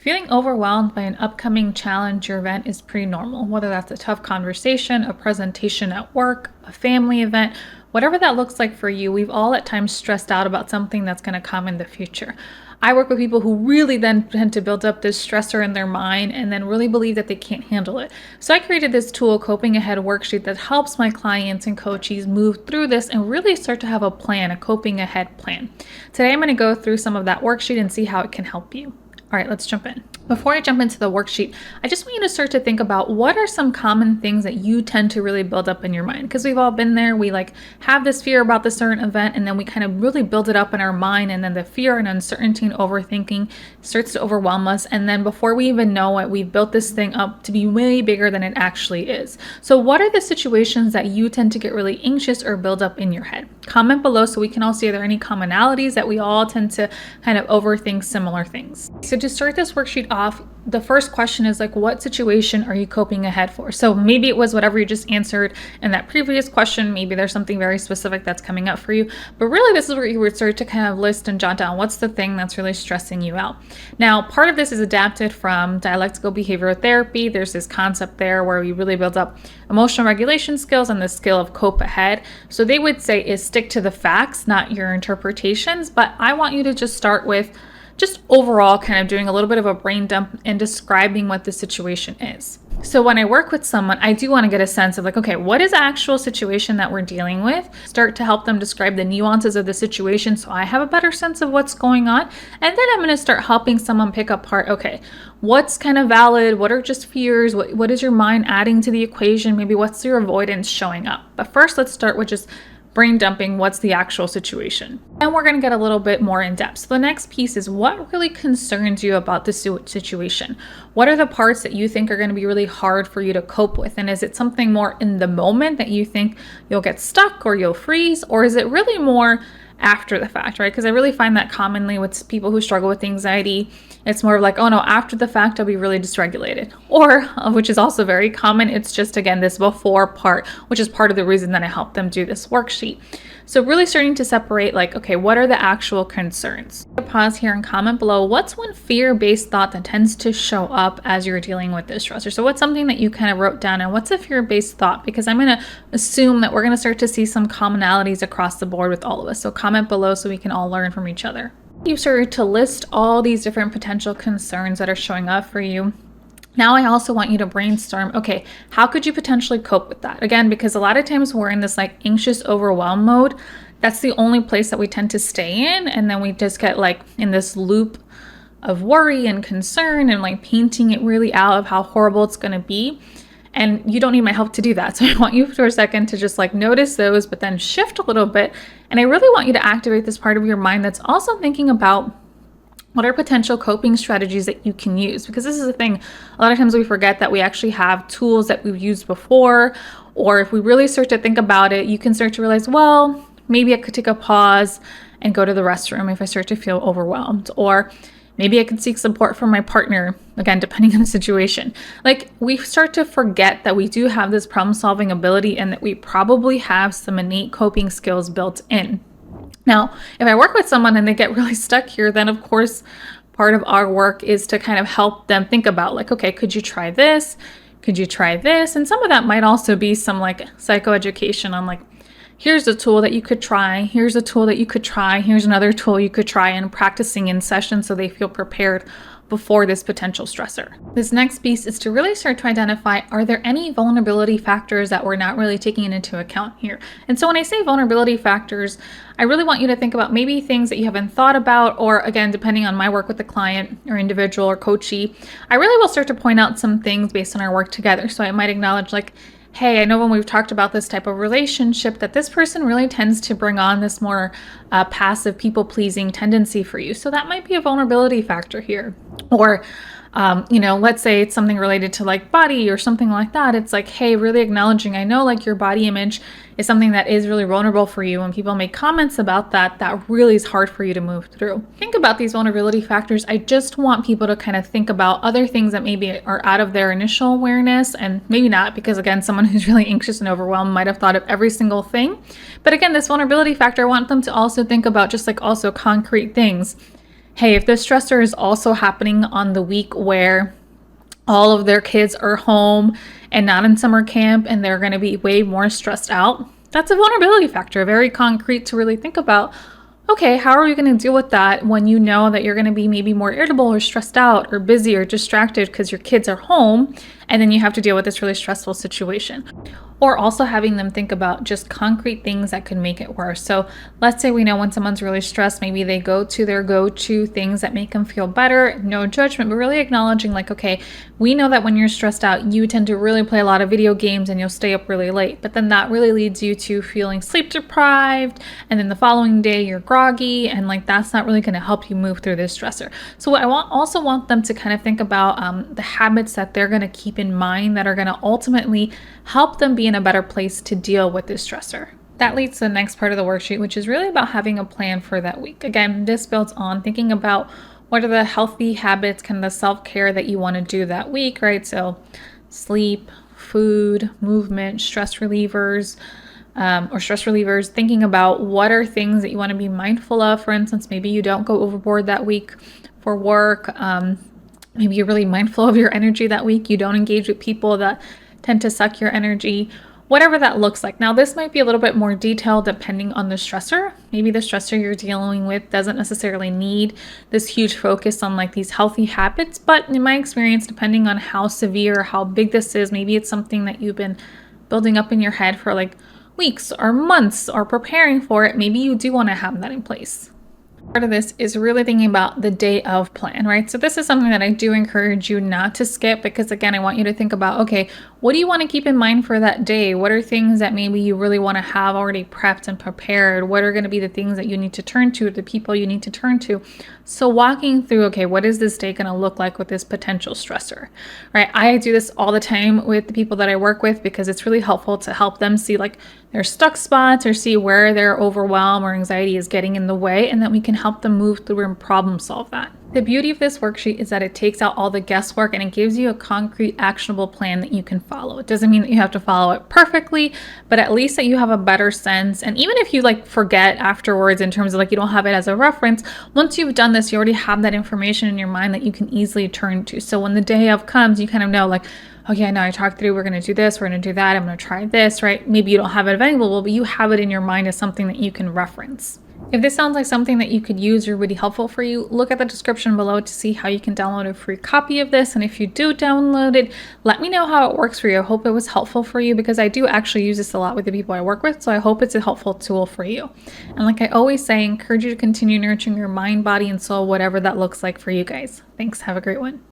Feeling overwhelmed by an upcoming challenge or event is pretty normal, whether that's a tough conversation, a presentation at work, a family event, whatever that looks like for you. We've all at times stressed out about something that's going to come in the future. I work with people who really then tend to build up this stressor in their mind and then really believe that they can't handle it. So I created this tool, Coping Ahead Worksheet, that helps my clients and coaches move through this and really start to have a plan, a coping ahead plan. Today I'm going to go through some of that worksheet and see how it can help you. All right, let's jump in. Before I jump into the worksheet, I just want you to start to think about what are some common things that you tend to really build up in your mind, because we've all been there. We have this fear about this certain event and then we kind of really build it up in our mind, and then the fear and uncertainty and overthinking starts to overwhelm us, and then before we even know it, we've built this thing up to be way bigger than it actually is. So what are the situations that you tend to get really anxious or build up in your head? Comment below so we can all see, are there any commonalities that we all tend to kind of overthink similar things. So to start this worksheet off, the first question is what situation are you coping ahead for? So maybe it was whatever you just answered in that previous question. Maybe there's something very specific that's coming up for you, but really this is where you would start to kind of list and jot down what's the thing that's really stressing you out. Now, part of this is adapted from dialectical behavioral therapy. There's this concept there where you really build up emotional regulation skills and the skill of cope ahead. So they would say is stick to the facts, not your interpretations, but I want you to just start with just overall kind of doing a little bit of a brain dump and describing what the situation is. So when I work with someone, I do want to get a sense of okay, what is the actual situation that we're dealing with? Start to help them describe the nuances of the situation so I have a better sense of what's going on. And then I'm going to start helping someone pick apart, okay, what's kind of valid? What are just fears? What is your mind adding to the equation? Maybe what's your avoidance showing up? But first, let's start with just brain dumping, what's the actual situation. And we're going to get a little bit more in depth. So the next piece is what really concerns you about the situation. What are the parts that you think are going to be really hard for you to cope with? And is it something more in the moment that you think you'll get stuck or you'll freeze? Or is it really more after the fact, right? Because I really find that commonly with people who struggle with anxiety, it's more of oh no, after the fact, I'll be really dysregulated. Or, which is also very common, it's just, again, this before part, which is part of the reason that I help them do this worksheet. So really starting to separate okay, what are the actual concerns? Pause here and comment below, what's one fear-based thought that tends to show up as you're dealing with this stressor? So what's something that you kind of wrote down, and what's a fear-based thought? Because I'm going to assume that we're going to start to see some commonalities across the board with all of us. So comment below so we can all learn from each other. You've started to list all these different potential concerns that are showing up for you. Now I also want you to brainstorm, okay, how could you potentially cope with that? Again, because a lot of times we're in this anxious overwhelm mode. That's the only place that we tend to stay in. And then we just get in this loop of worry and concern and painting it really out of how horrible it's going to be. And you don't need my help to do that. So I want you for a second to just notice those, but then shift a little bit. And I really want you to activate this part of your mind that's also thinking about what are potential coping strategies that you can use? Because this is the thing, a lot of times we forget that we actually have tools that we've used before, or if we really start to think about it, you can start to realize, well, maybe I could take a pause and go to the restroom if I start to feel overwhelmed, or maybe I could seek support from my partner, again, depending on the situation. We start to forget that we do have this problem-solving ability and that we probably have some innate coping skills built in. Now, if I work with someone and they get really stuck here, then of course, part of our work is to kind of help them think about okay, could you try this? Could you try this? And some of that might also be some psychoeducation on here's a tool that you could try. Here's a tool that you could try. Here's another tool you could try, and practicing in session so they feel prepared before this potential stressor. This next piece is to really start to identify, are there any vulnerability factors that we're not really taking into account here? And so when I say vulnerability factors, I really want you to think about maybe things that you haven't thought about, or again, depending on my work with the client or individual or coachee, I really will start to point out some things based on our work together. So I might acknowledge hey, I know when we've talked about this type of relationship that this person really tends to bring on this more passive people-pleasing tendency for you. So that might be a vulnerability factor here. Or, let's say it's something related to body or something like that. It's hey, really acknowledging, I know your body image is something that is really vulnerable for you. When people make comments about that, that really is hard for you to move through. Think about these vulnerability factors. I just want people to kind of think about other things that maybe are out of their initial awareness, and maybe not, because again, someone who's really anxious and overwhelmed might have thought of every single thing. But again, this vulnerability factor, I want them to also think about just also concrete things. Hey, if this stressor is also happening on the week where all of their kids are home and not in summer camp and they're going to be way more stressed out, that's a vulnerability factor, very concrete to really think about. Okay, how are you going to deal with that when you know that you're going to be maybe more irritable or stressed out or busy or distracted because your kids are home and then you have to deal with this really stressful situation? Or also having them think about just concrete things that could make it worse. So let's say we know when someone's really stressed, maybe they go to their go-to things that make them feel better. No judgment, but really acknowledging like, okay, we know that when you're stressed out, you tend to really play a lot of video games and you'll stay up really late. But then that really leads you to feeling sleep deprived. And then the following day you're groggy, and like that's not really going to help you move through this stressor. So I also want them to kind of think about the habits that they're going to keep in mind that are going to ultimately help them be in a better place to deal with this stressor. That leads to the next part of the worksheet, which is really about having a plan for that week. Again, this builds on thinking about what are the healthy habits, kind of the self-care that you want to do that week, right? So sleep, food, movement, stress relievers, thinking about what are things that you want to be mindful of. For instance, maybe you don't go overboard that week for work. Maybe you're really mindful of your energy that week. You don't engage with people that tend to suck your energy, whatever that looks like. Now, this might be a little bit more detailed depending on the stressor. Maybe the stressor you're dealing with doesn't necessarily need this huge focus on like these healthy habits, but in my experience, depending on how severe, how big this is, maybe it's something that you've been building up in your head for like weeks or months or preparing for it. Maybe you do want to have that in place. Part of this is really thinking about the day of plan, right? So this is something that I do encourage you not to skip, because again, I want you to think about, okay, what do you want to keep in mind for that day? What are things that maybe you really want to have already prepped and prepared? What are going to be the things that you need to turn to, the people you need to turn to? So walking through, okay, what is this day going to look like with this potential stressor, right? I do this all the time with the people that I work with because it's really helpful to help them see like their stuck spots or see where their overwhelm or anxiety is getting in the way, and then we can help them move through and problem solve that. The beauty of this worksheet is that it takes out all the guesswork and it gives you a concrete, actionable plan that you can follow. It doesn't mean that you have to follow it perfectly, but at least that you have a better sense. And even if you like forget afterwards in terms of like you don't have it as a reference, once you've done this, you already have that information in your mind that you can easily turn to. So when the day of comes, you kind of know like, okay, now I talked through, we're going to do this, we're going to do that, I'm going to try this, right? Maybe you don't have it available, but you have it in your mind as something that you can reference. If this sounds like something that you could use or really helpful for you, look at the description below to see how you can download a free copy of this. And if you do download it, let me know how it works for you. I hope it was helpful for you because I do actually use this a lot with the people I work with. So I hope it's a helpful tool for you. And like I always say, I encourage you to continue nurturing your mind, body, and soul, whatever that looks like for you guys. Thanks. Have a great one.